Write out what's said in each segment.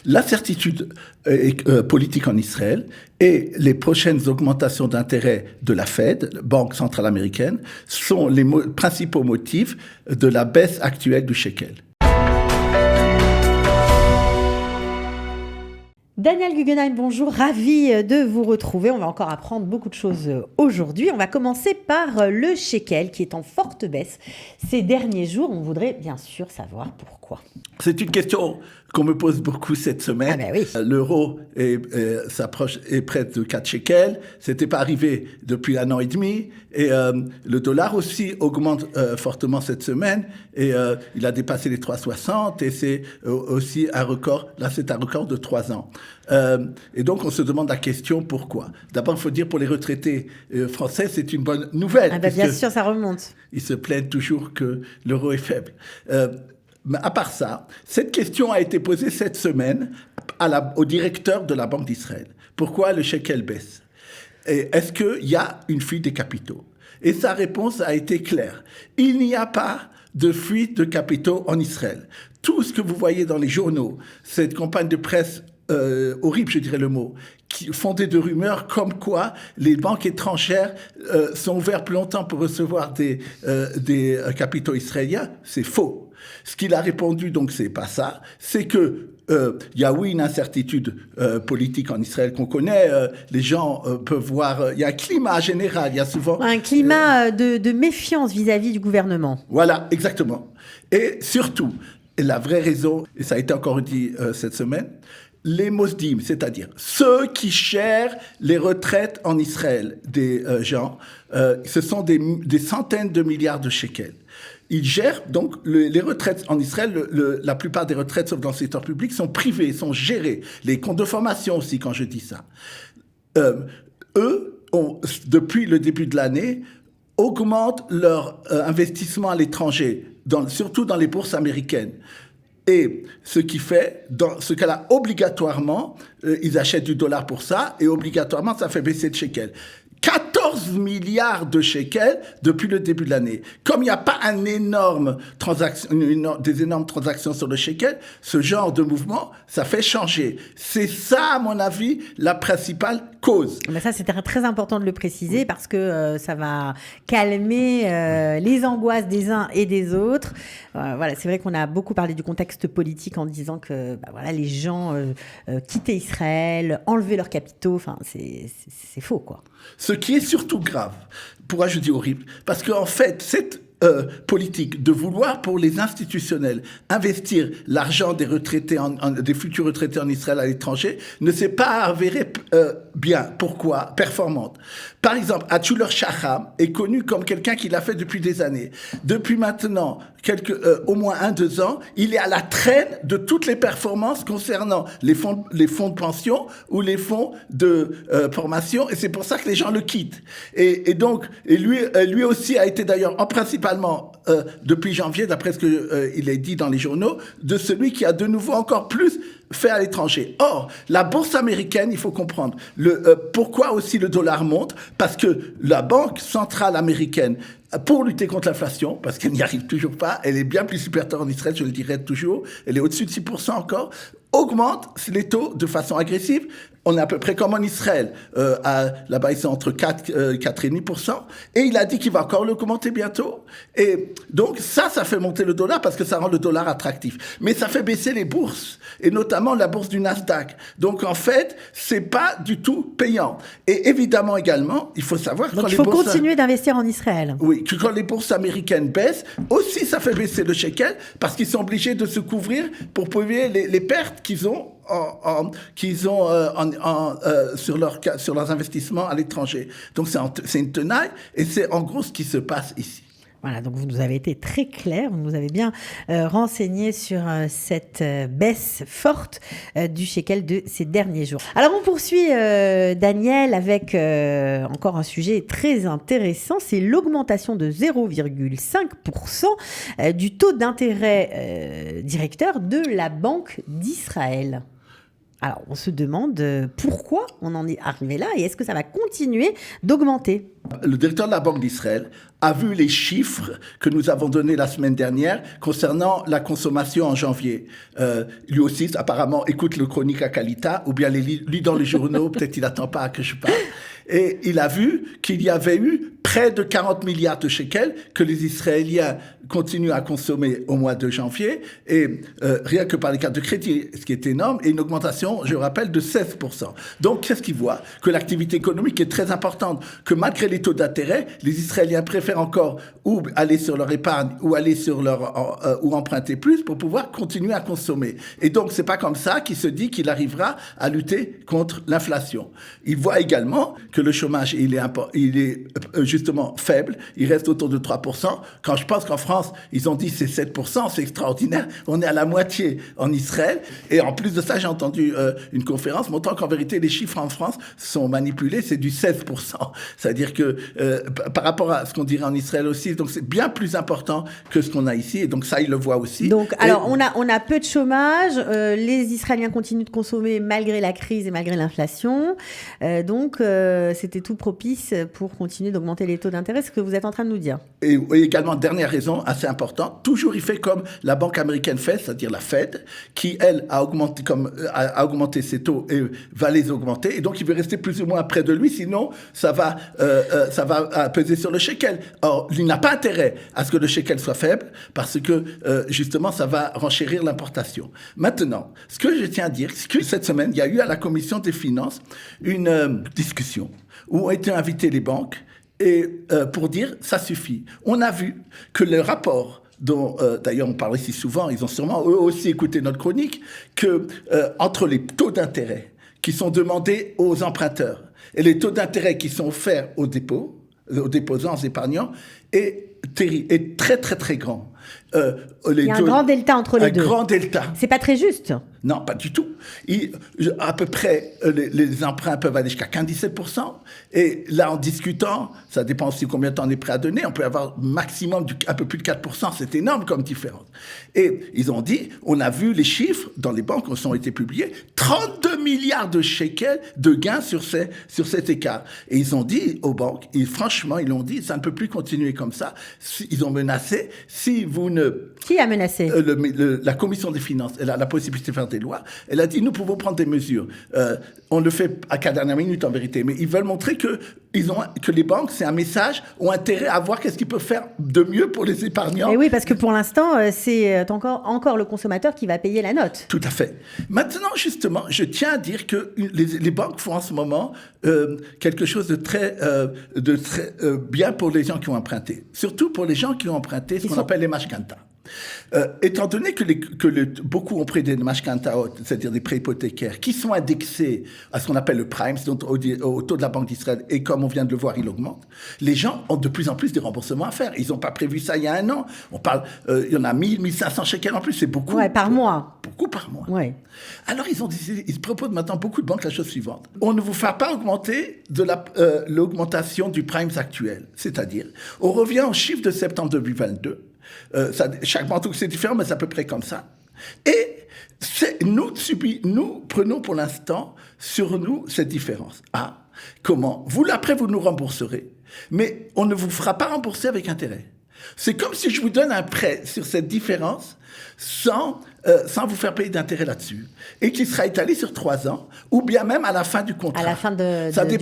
L'incertitude politique en Israël et les prochaines augmentations d'intérêt de la Fed, Banque centrale américaine, sont les principaux motifs de la baisse actuelle du shekel. Daniel Guggenheim, bonjour, ravi de vous retrouver. On va encore apprendre beaucoup de choses aujourd'hui. On va commencer par le shekel qui est en forte baisse ces derniers jours. On voudrait bien sûr savoir pourquoi. C'est une question qu'on me pose beaucoup cette semaine. Ah ben oui. L'euro est près de 4 shekels. C'était pas arrivé depuis 1 an et demi. Et le dollar aussi augmente fortement cette semaine. Et il a dépassé les 3,60. Et c'est aussi un record. Là, c'est un record de 3 ans. Et donc, on se demande la question pourquoi. D'abord, il faut dire pour les retraités français, c'est une bonne nouvelle. Ah ben bien sûr, ça remonte. Ils se plaignent toujours que l'euro est faible. Mais à part ça, cette question a été posée cette semaine au directeur de la Banque d'Israël. Pourquoi le shekel baisse? Et est-ce qu'il y a une fuite des capitaux? Et sa réponse a été claire. Il n'y a pas de fuite de capitaux en Israël. Tout ce que vous voyez dans les journaux, cette campagne de presse horrible, je dirais le mot, fondée de rumeurs comme quoi les banques étrangères sont ouvertes plus longtemps pour recevoir des capitaux israéliens, c'est faux. Ce qu'il a répondu, donc, c'est pas ça. C'est que il y a, oui, une incertitude politique en Israël qu'on connaît. Les gens peuvent voir... Il y a un climat général. Il y a souvent... Un climat de méfiance vis-à-vis du gouvernement. Voilà, exactement. Et surtout, la vraie raison, et ça a été encore dit cette semaine, les Mosdim, c'est-à-dire ceux qui gèrent les retraites en Israël des gens, ce sont des centaines de milliards de shekels. Ils gèrent donc les retraites en Israël. La plupart des retraites, sauf dans le secteur public, sont privées, sont gérées. Les comptes de formation aussi, quand je dis ça. Eux, depuis le début de l'année, augmentent leur investissement à l'étranger, surtout dans les bourses américaines. Et ce qui fait, dans ce cas-là, obligatoirement, ils achètent du dollar pour ça, et obligatoirement, ça fait baisser le shekel. 14 milliards de shekels depuis le début de l'année. Comme il n'y a pas des énormes transactions sur le shekel, ce genre de mouvement, ça fait changer. C'est ça, à mon avis, la principale cause. Mais ça, c'était très important de le préciser parce que ça va calmer les angoisses des uns et des autres. Voilà, c'est vrai qu'on a beaucoup parlé du contexte politique en disant que voilà, les gens quittaient Israël, enlevaient leurs capitaux. Enfin, c'est faux, quoi. Ce qui est surtout grave, pourquoi je dis horrible, parce qu'en fait, cette politique de vouloir pour les institutionnels investir l'argent des retraités, des futurs retraités en Israël à l'étranger, ne s'est pas avérée bien. Pourquoi? Performante. Par exemple, Achuler Shaham est connu comme quelqu'un qui l'a fait depuis des années. Depuis maintenant, au moins 1-2 ans, il est à la traîne de toutes les performances concernant les fonds de pension ou les fonds de formation, et c'est pour ça que les gens le quittent. Et donc, lui aussi a été d'ailleurs principalement depuis janvier, d'après ce qu'il est dit dans les journaux, de celui qui a de nouveau encore plus fait à l'étranger. Or, la bourse américaine, il faut comprendre pourquoi aussi le dollar monte, parce que la Banque centrale américaine, pour lutter contre l'inflation, parce qu'elle n'y arrive toujours pas, elle est bien plus supérieure en Israël, je le dirais toujours, elle est au-dessus de 6% encore, augmente les taux de façon agressive. On est à peu près comme en Israël. Là-bas, ils sont entre 4,5%. Et il a dit qu'il va encore l'augmenter bientôt. Et donc, ça fait monter le dollar parce que ça rend le dollar attractif. Mais ça fait baisser les bourses, et notamment la bourse du Nasdaq. Donc, en fait, c'est pas du tout payant. Et évidemment, également, il faut savoir que donc, il faut continuer d'investir en Israël. Oui, que quand les bourses américaines baissent, aussi, ça fait baisser le shekel parce qu'ils sont obligés de se couvrir pour payer les pertes qu'ils ont sur leurs investissements à l'étranger. Donc c'est une tenaille, et c'est en gros ce qui se passe ici. Voilà, donc vous nous avez été très clair, vous nous avez bien renseigné sur cette baisse forte du shekel de ces derniers jours. Alors on poursuit, Daniel, avec encore un sujet très intéressant, c'est l'augmentation de 0,5% du taux d'intérêt directeur de la Banque d'Israël. Alors, on se demande pourquoi on en est arrivé là et est-ce que ça va continuer d'augmenter ? Le directeur de la Banque d'Israël a vu les chiffres que nous avons donnés la semaine dernière concernant la consommation en janvier. Lui aussi, apparemment, écoute le chronique à Kalita, ou bien lit dans les journaux, peut-être il n'attend pas que je parle. Et il a vu qu'il y avait eu près de 40 milliards de shekels que les Israéliens continuent à consommer au mois de janvier, et rien que par les cartes de crédit, ce qui est énorme, et une augmentation, je rappelle, de 16%. Donc, qu'est-ce qu'ils voient? Que l'activité économique est très importante, que malgré les taux d'intérêt, les Israéliens préfèrent encore ou aller sur leur épargne, ou aller sur ou emprunter plus pour pouvoir continuer à consommer. Et donc, c'est pas comme ça qu'il se dit qu'il arrivera à lutter contre l'inflation. Il voit également que le chômage, il est justement faible, il reste autour de 3%. Quand je pense qu'en France, ils ont dit c'est 7%, c'est extraordinaire. On est à la moitié en Israël. Et en plus de ça, j'ai entendu une conférence montrant qu'en vérité, les chiffres en France sont manipulés, c'est du 16%. C'est-à-dire que par rapport à ce qu'on dirait en Israël aussi, donc c'est bien plus important que ce qu'on a ici. Et donc ça, ils le voient aussi. Donc, alors, on a peu de chômage. Les Israéliens continuent de consommer malgré la crise et malgré l'inflation. Donc, c'était tout propice pour continuer d'augmenter les taux d'intérêt, ce que vous êtes en train de nous dire. Et également, dernière raison assez importante, toujours il fait comme la banque américaine fait, c'est-à-dire la Fed, qui, elle, a augmenté ses taux et va les augmenter. Et donc, il veut rester plus ou moins près de lui, sinon, ça va peser sur le shekel. Or, il n'a pas intérêt à ce que le shekel soit faible, parce que, justement, ça va renchérir l'importation. Maintenant, ce que je tiens à dire, c'est que cette semaine, il y a eu à la Commission des finances une discussion où ont été invités les banques et pour dire ça suffit. On a vu que le rapport dont d'ailleurs on parle ici souvent, ils ont sûrement eux aussi écouté notre chronique, que entre les taux d'intérêt qui sont demandés aux emprunteurs et les taux d'intérêt qui sont offerts aux déposants, aux épargnants, est très très très grand. Il y a un grand delta entre les deux. Un grand delta. C'est pas très juste. Non, pas du tout. À peu près, les emprunts peuvent aller jusqu'à 15-17%. Et là, en discutant, ça dépend aussi combien de temps on est prêt à donner, on peut avoir maximum un peu plus de 4%. C'est énorme comme différence. Et ils ont dit, on a vu les chiffres dans les banques qui ont été publiés, 32 milliards de shekels de gains sur cet écart. Et ils ont dit aux banques, franchement, ils l'ont dit, ça ne peut plus continuer comme ça. Ils ont menacé, si vous ne... Qui a menacé? La Commission des finances, elle a la possibilité de faire des lois. Elle a dit, nous pouvons prendre des mesures. On le fait à la dernière minute, en vérité. Mais ils veulent montrer que les banques, c'est un message, ont intérêt à voir qu'est-ce qu'ils peuvent faire de mieux pour les épargnants. Et oui, parce que pour l'instant, c'est encore le consommateur qui va payer la note. Tout à fait. Maintenant, justement, je tiens à dire que les banques font en ce moment quelque chose de très bien pour les gens qui ont emprunté. Surtout pour les gens qui ont emprunté ce qu'on appelle les mashkanta. Étant donné que beaucoup ont pris des mashkantaot, c'est-à-dire des prêts hypothécaires, qui sont indexés à ce qu'on appelle le prime, donc au taux de la Banque d'Israël, et comme on vient de le voir, il augmente, les gens ont de plus en plus des remboursements à faire. Ils n'ont pas prévu ça il y a un an. On parle, il y en a 1500 shekels en plus, c'est beaucoup. Ouais, par mois. Beaucoup par mois. Ouais. Alors, ils proposent maintenant, beaucoup de banques, la chose suivante. On ne vous fera pas augmenter l'augmentation du prime actuel. C'est-à-dire, on revient au chiffre de septembre 2022. Chaque banque, c'est différent, mais c'est à peu près comme ça. Et nous prenons pour l'instant sur nous cette différence. Ah, comment? Après, vous nous rembourserez, mais on ne vous fera pas rembourser avec intérêt. C'est comme si je vous donne un prêt sur cette différence sans vous faire payer d'intérêt là-dessus, et qui sera étalé sur 3 ans, ou bien même à la fin du contrat. À la fin du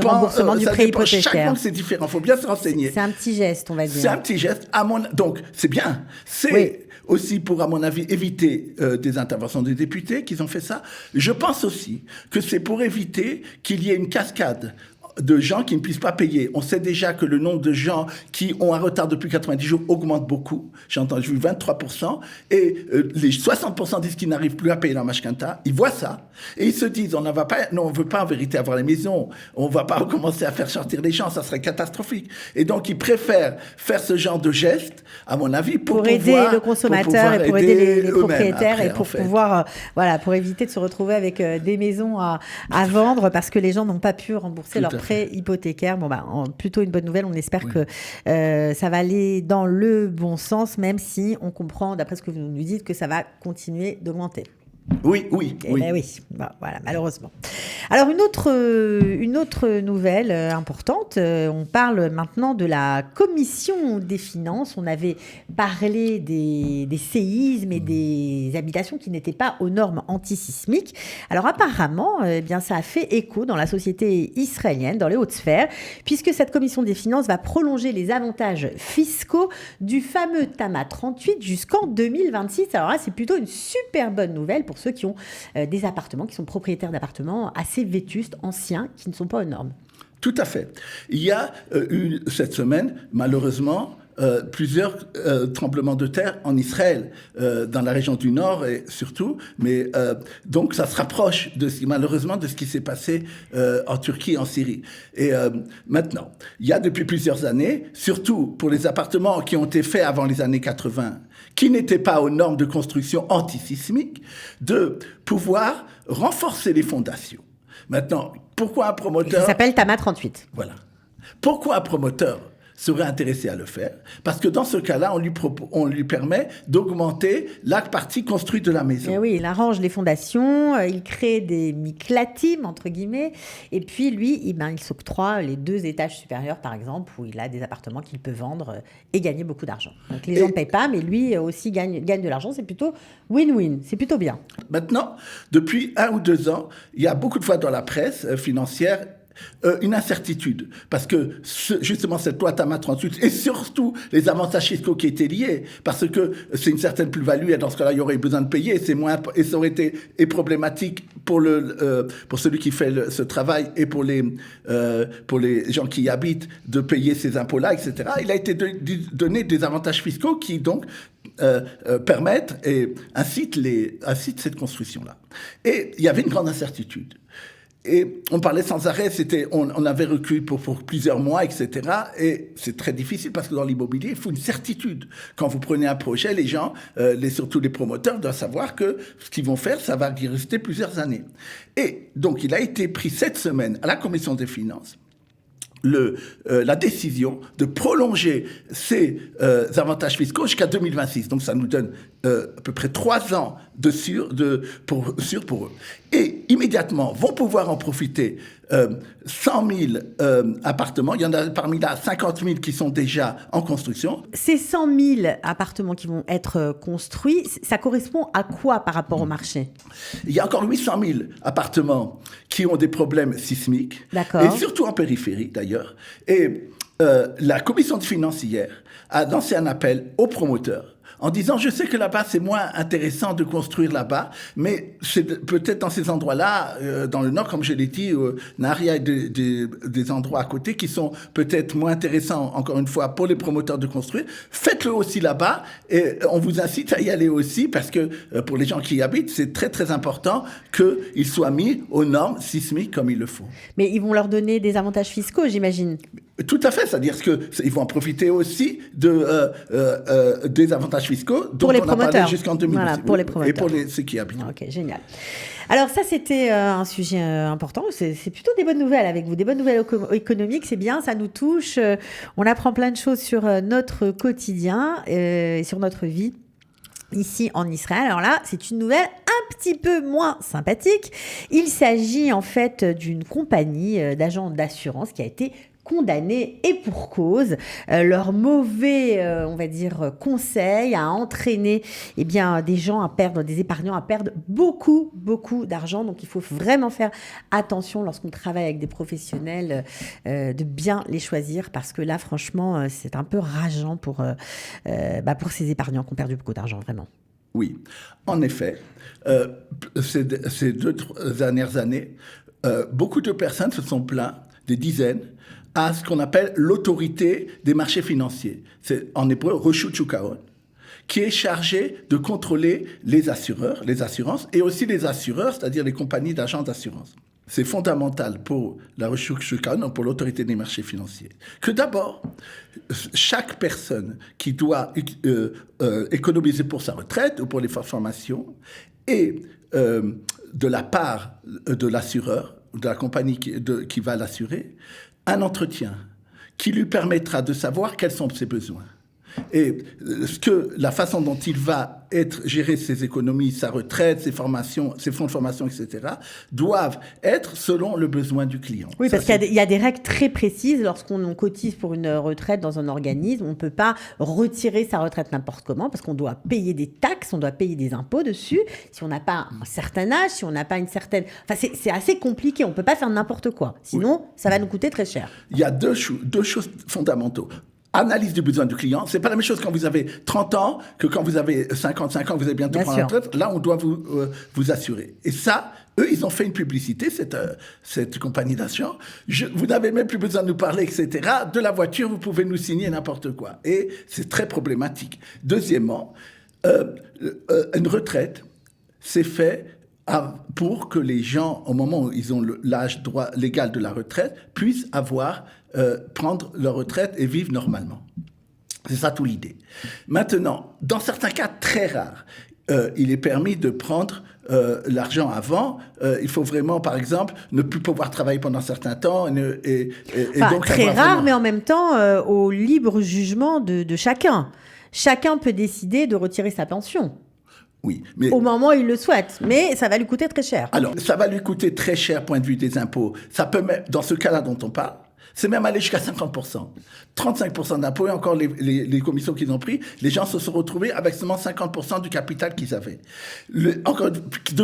remboursement du prêt hypothécaire. Chaque banque, c'est différent, il faut bien se renseigner. C'est un petit geste, on va dire. C'est un petit geste, donc c'est bien. C'est aussi pour, à mon avis, éviter des interventions des députés qu'ils ont fait ça. Je pense aussi que c'est pour éviter qu'il y ait une cascade de gens qui ne puissent pas payer. On sait déjà que le nombre de gens qui ont un retard depuis 90 jours augmente beaucoup. J'ai vu 23%. Et les 60% disent qu'ils n'arrivent plus à payer leur mashkanta. Ils voient ça. Et ils se disent, on ne veut pas en vérité avoir les maisons. On ne va pas recommencer à faire sortir les gens. Ça serait catastrophique. Et donc, ils préfèrent faire ce genre de geste, à mon avis, pour aider le consommateur et pour aider les propriétaires après, et pour pouvoir, pour éviter de se retrouver avec des maisons à vendre parce que les gens n'ont pas pu rembourser leur prêt hypothécaire. Plutôt une bonne nouvelle. On espère que ça va aller dans le bon sens, même si on comprend, d'après ce que vous nous dites, que ça va continuer d'augmenter. Oui. Ben oui, bon, voilà, malheureusement. Alors, une autre nouvelle importante, on parle maintenant de la commission des finances. On avait parlé des séismes et des habitations qui n'étaient pas aux normes antisismiques. Alors, apparemment, eh bien, ça a fait écho dans la société israélienne, dans les hautes sphères, puisque cette commission des finances va prolonger les avantages fiscaux du fameux Tama 38 jusqu'en 2026. Alors là, c'est plutôt une super bonne nouvelle pour ceux qui ont des appartements, qui sont propriétaires d'appartements assez vétustes, anciens, qui ne sont pas aux normes. Tout à fait. Il y a eu cette semaine, malheureusement, plusieurs tremblements de terre en Israël, dans la région du Nord et surtout, mais donc ça se rapproche malheureusement de ce qui s'est passé en Turquie et en Syrie. Et maintenant, il y a depuis plusieurs années, surtout pour les appartements qui ont été faits avant les années 80, qui n'étaient pas aux normes de construction antisismique, de pouvoir renforcer les fondations. Maintenant, pourquoi un promoteur... Ça s'appelle Tama 38. Voilà. Pourquoi un promoteur serait intéressé à le faire? Parce que dans ce cas-là, on lui permet d'augmenter la partie construite de la maison. Et oui, il arrange les fondations, il crée des miklatim, entre guillemets, et puis lui, il s'octroie les 2 étages supérieurs, par exemple, où il a des appartements qu'il peut vendre et gagner beaucoup d'argent. Donc les gens ne payent pas, mais lui aussi gagne de l'argent, c'est plutôt win-win, c'est plutôt bien. Maintenant, depuis 1 ou 2 ans, il y a beaucoup de fois dans la presse financière une incertitude, parce que justement cette loi Tama 38 et surtout les avantages fiscaux qui étaient liés, parce que c'est une certaine plus-value et dans ce cas-là il y aurait besoin de payer, et ça aurait été problématique pour celui qui fait ce travail et pour les gens qui y habitent de payer ces impôts-là, etc. Il a été donné des avantages fiscaux qui donc permettent et incitent cette construction-là. Et il y avait une grande incertitude. Et on parlait sans arrêt, on avait reculé pour plusieurs mois, etc. Et c'est très difficile parce que dans l'immobilier, il faut une certitude. Quand vous prenez un projet, les gens, surtout les promoteurs, doivent savoir que ce qu'ils vont faire, ça va y rester plusieurs années. Et donc, il a été pris cette semaine à la Commission des finances la décision de prolonger ces avantages fiscaux jusqu'à 2026. Donc ça nous donne à peu près 3 ans pour eux. Et immédiatement vont pouvoir en profiter 100 000 appartements. Il y en a parmi là 50 000 qui sont déjà en construction. Ces 100 000 appartements qui vont être construits, ça correspond à quoi par rapport au marché? Il y a encore 800 000 appartements qui ont des problèmes sismiques. D'accord. Et surtout en périphérie d'ailleurs. Et la commission de finances hier a lancé un appel aux promoteurs en disant, je sais que là-bas, c'est moins intéressant de construire là-bas, mais c'est peut-être dans ces endroits-là, dans le Nord, comme je l'ai dit, Naharia et des endroits à côté qui sont peut-être moins intéressants, encore une fois, pour les promoteurs de construire. Faites-le aussi là-bas et on vous incite à y aller aussi parce que pour les gens qui y habitent, c'est très, très important qu'ils soient mis aux normes sismiques comme il le faut. Mais ils vont leur donner des avantages fiscaux, j'imagine. Tout à fait, c'est-à-dire qu'ils vont en profiter aussi des avantages fiscaux dont pour les on a parlé jusqu'en 2010. Voilà, pour les promoteurs. Et pour ceux qui habitent. Ok, génial. Alors ça, c'était un sujet important. C'est plutôt des bonnes nouvelles avec vous, des bonnes nouvelles économiques. C'est bien, ça nous touche. On apprend plein de choses sur notre quotidien et sur notre vie ici en Israël. Alors là, c'est une nouvelle un petit peu moins sympathique. Il s'agit en fait d'une compagnie d'agents d'assurance qui a été condamnés et pour cause. Leur mauvais, on va dire, conseil a entraîné des gens à perdre, des épargnants à perdre beaucoup d'argent. Donc, il faut vraiment faire attention lorsqu'on travaille avec des professionnels de bien les choisir parce que là, franchement, c'est un peu rageant pour ces épargnants qui ont perdu beaucoup d'argent, vraiment. Oui, en effet, ces 2 dernières années, beaucoup de personnes se sont plaintes, des dizaines, à ce qu'on appelle l'autorité des marchés financiers. C'est en hébreu Reshut Shuk Hahon, qui est chargée de contrôler les assurances, et aussi les assureurs, c'est-à-dire les compagnies d'agents d'assurance. C'est fondamental pour la Reshut Shuk Hahon, pour l'autorité des marchés financiers, que d'abord, chaque personne qui doit économiser pour sa retraite ou pour les formations, et de la part de l'assureur, de la compagnie qui va l'assurer, un entretien qui lui permettra de savoir quels sont ses besoins et la façon dont il va gérer ses économies, sa retraite, ses formations, ses fonds de formation, etc., doivent être selon le besoin du client. Oui, parce qu'il y a des règles très précises. Lorsqu'on cotise pour une retraite dans un organisme, on ne peut pas retirer sa retraite n'importe comment parce qu'on doit payer des taxes, on doit payer des impôts dessus. Si on n'a pas un certain âge, si on n'a pas une certaine... Enfin, c'est assez compliqué. On ne peut pas faire n'importe quoi. Sinon, ça va nous coûter très cher. Il y a deux choses fondamentaux. Analyse du besoin du client. C'est pas la même chose quand vous avez 30 ans que quand vous avez 55 ans, vous allez bientôt prendre la retraite. Là, on doit vous assurer. Et ça, eux, ils ont fait une publicité, cette compagnie d'assurance. Vous n'avez même plus besoin de nous parler, etc. De la voiture, vous pouvez nous signer n'importe quoi. Et c'est très problématique. Deuxièmement, une retraite, c'est fait pour que les gens, au moment où ils ont l'âge droit légal de la retraite, puissent prendre leur retraite et vivre normalement. C'est ça tout l'idée. Maintenant, dans certains cas très rares, il est permis de prendre l'argent avant. Il faut vraiment, par exemple, ne plus pouvoir travailler pendant un certain temps. Et donc très rare, mais en même temps, au libre jugement de chacun. Chacun peut décider de retirer sa pension. Oui, mais au moment où il le souhaite, mais ça va lui coûter très cher. Alors, ça va lui coûter très cher, point de vue des impôts. Ça peut même, dans ce cas-là dont on parle, c'est même aller jusqu'à 50%. 35% d'impôts, et encore les commissions qu'ils ont pris, les gens se sont retrouvés avec seulement 50% du capital qu'ils avaient.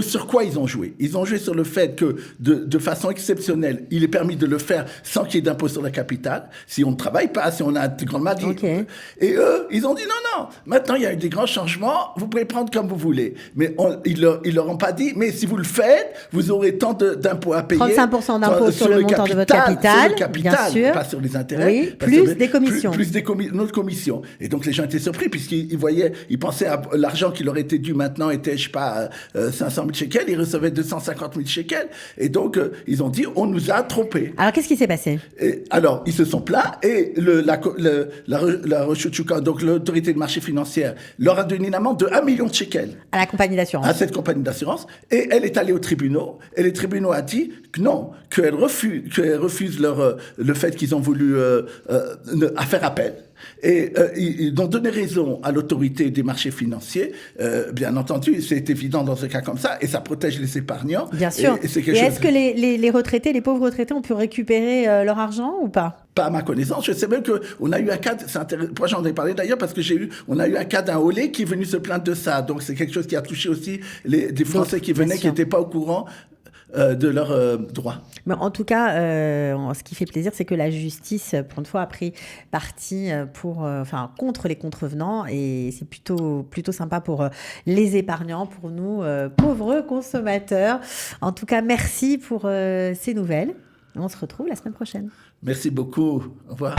Sur quoi ils ont joué? Ils ont joué sur le fait que, de façon exceptionnelle, il est permis de le faire sans qu'il y ait d'impôt sur le capital, si on ne travaille pas, si on a de grandes maladies. Okay. Et eux, ils ont dit non, maintenant il y a eu des grands changements, vous pouvez prendre comme vous voulez. Mais ils leur ont pas dit, mais si vous le faites, vous aurez tant d'impôts à payer. 35% d'impôts sur le montant de votre capital, sur le capital, bien sûr. Pas sur les intérêts. Oui, plus des commissions. Plus notre commission. Et donc les gens étaient surpris puisqu'ils voyaient, ils pensaient à l'argent qui leur était dû maintenant était, je sais pas, 500 000 shekels, ils recevaient 250 000 shekels. Et donc ils ont dit, on nous a trompés. Alors qu'est-ce qui s'est passé? Alors ils se sont plaints et la Reshut, donc l'autorité de marché financière, leur a donné une amende de 1 million de shekels. À la compagnie d'assurance. À cette compagnie d'assurance. Et elle est allée aux tribunaux. Et les tribunaux ont dit que non, qu'elle refuse le fait qu'ils ont voulu faire appel. Et ils ont donné raison à l'autorité des marchés financiers. Bien entendu, c'est évident dans un cas comme ça, et ça protège les épargnants. Bien sûr. Et est-ce que les retraités, les pauvres retraités, ont pu récupérer leur argent ou pas? Pas à ma connaissance. Je sais même qu'on a eu un cas, moi j'en ai parlé d'ailleurs parce que on a eu un cas d'un Olé qui est venu se plaindre de ça. Donc c'est quelque chose qui a touché aussi des Français qui venaient, qui n'étaient pas au courant de leurs droits. Mais en tout cas, ce qui fait plaisir, c'est que la justice, pour une fois, a pris parti contre les contrevenants, et c'est plutôt sympa pour les épargnants, pour nous, pauvres consommateurs. En tout cas, merci pour ces nouvelles. On se retrouve la semaine prochaine. Merci beaucoup. Au revoir.